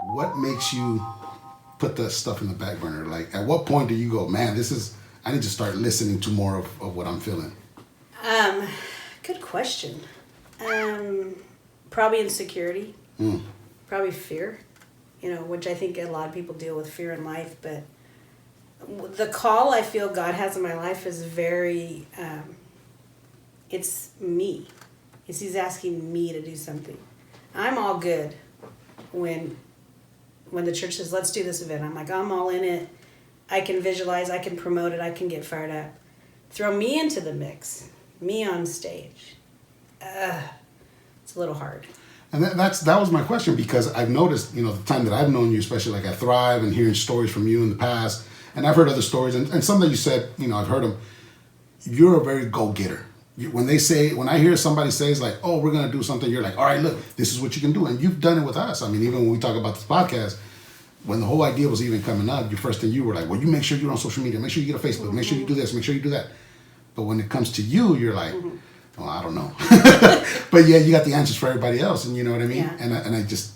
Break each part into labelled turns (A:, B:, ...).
A: what makes you put that stuff in the back burner? Like, at what point do you go, man, I need to start listening to more of what I'm feeling?
B: Good question. Probably insecurity. Probably fear, which I think a lot of people deal with fear in life. But the call I feel God has in my life is very, it's me. He's asking me to do something. I'm all good when the church says, let's do this event. I'm like, I'm all in it. I can visualize, I can promote it, I can get fired up. Throw me into the mix, me on stage. It's a little hard.
A: And that was my question, because I've noticed, the time that I've known you, especially like at Thrive and hearing stories from you in the past, and I've heard other stories, and some that you said, I've heard them, you're a very go-getter. When I hear somebody say, it's like, oh, we're going to do something, you're like, all right, look, this is what you can do. And you've done it with us. I mean, even when we talk about this podcast, when the whole idea was even coming up, your first thing you were like, well, you make sure you're on social media, make sure you get a Facebook, make sure you do this, make sure you do that. But when it comes to you, you're like, well, I don't know. But yeah, you got the answers for everybody else, and you know what I mean? Yeah. And I just,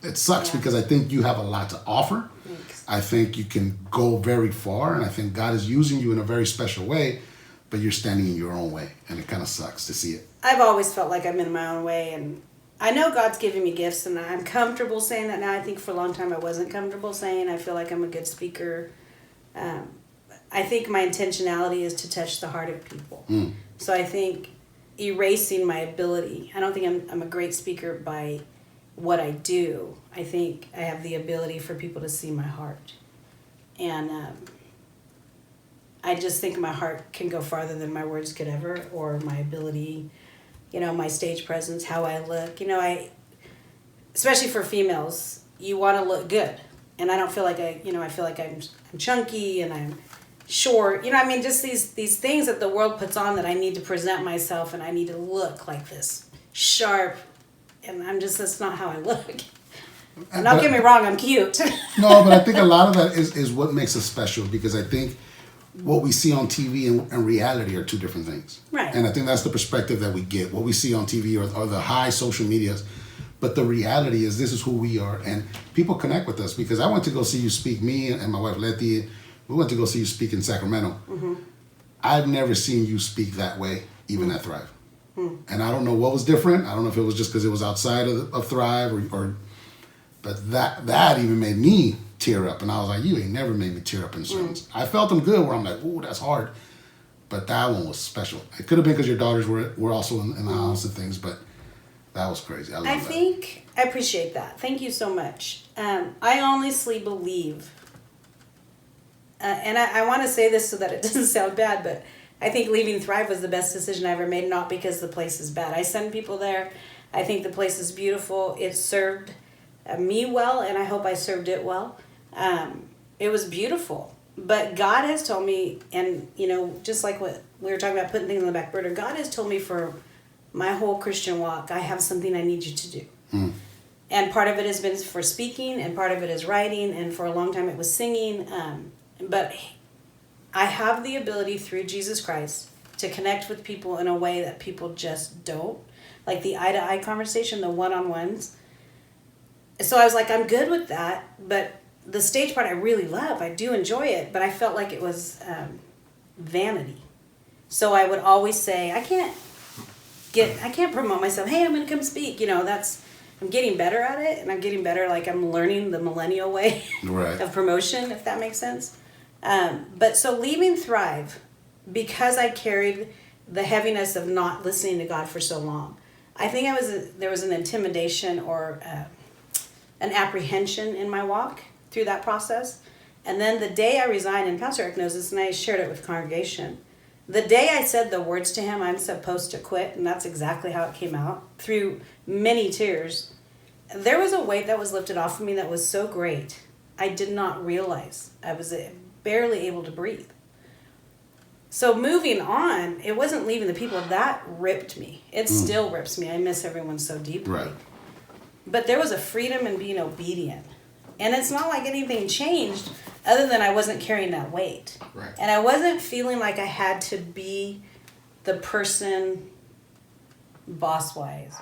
A: it sucks because I think you have a lot to offer.
B: Thanks.
A: I think you can go very far, and I think God is using you in a very special way, but you're standing in your own way, and it kind of sucks to see it.
B: I've always felt like I'm in my own way, and I know God's giving me gifts, and I'm comfortable saying that now. I think for a long time I wasn't comfortable saying I feel like I'm a good speaker. I think my intentionality is to touch the heart of people. So I think erasing my ability, I don't think I'm a great speaker by what I do. I think I have the ability for people to see my heart. And I just think my heart can go farther than my words could ever, or my ability, my stage presence, how I look. Especially for females, you want to look good. And I don't feel like I feel like I'm chunky and I'm short. Just these things that the world puts on that I need to present myself and I need to look like this, sharp. And that's not how I look. And don't get me wrong, I'm cute.
A: No, but I think a lot of that is what makes us special, because I think what we see on TV and reality are two different things.
B: Right.
A: And I think that's the perspective that we get. What we see on TV are the high social medias. But the reality is, this is who we are. And people connect with us, because I went to go see you speak, me and my wife Letty, we went to go see you speak in Sacramento. I've never seen you speak that way, even at Thrive. And I don't know what was different. I don't know if it was just because it was outside of Thrive, but that even made me tear up. And I was like, you ain't never made me tear up in sermons. I felt them good, where I'm like, ooh, that's hard. But that one was special. It could have been because your daughters were also in the house and things, but that was crazy. I think
B: I appreciate that. Thank you so much. I honestly believe, and I want to say this so that it doesn't sound bad, but I think leaving Thrive was the best decision I ever made, not because the place is bad. I send people there. I think the place is beautiful. It served me well, and I hope I served it well. It was beautiful. But God has told me, and just like what we were talking about, putting things in the back burner, God has told me for my whole Christian walk, I have something I need you to do. And part of it has been for speaking, and part of it is writing, and for a long time it was singing. But I have the ability through Jesus Christ to connect with people in a way that people just don't. Like the eye-to-eye conversation, the one-on-ones. So I was like, I'm good with that, but the stage part I really love. I do enjoy it, but I felt like it was vanity. So I would always say, I can't promote myself. Hey, I'm going to come speak. I'm getting better at it, and I'm getting better. Like, I'm learning the millennial way of promotion, if that makes sense. But so leaving Thrive, because I carried the heaviness of not listening to God for so long, I think there was an intimidation or an apprehension in my walk through that process. And then the day I resigned, and Pastor Eric knows this, and I shared it with the congregation, the day I said the words to him, I'm supposed to quit, and that's exactly how it came out, through many tears, there was a weight that was lifted off of me that was so great, I did not realize. I was barely able to breathe. So moving on, it wasn't leaving the people. That ripped me. It still rips me. I miss everyone so deeply.
A: Right.
B: But there was a freedom in being obedient. And it's not like anything changed other than I wasn't carrying that weight.
A: Right.
B: And I wasn't feeling like I had to be the person boss-wise.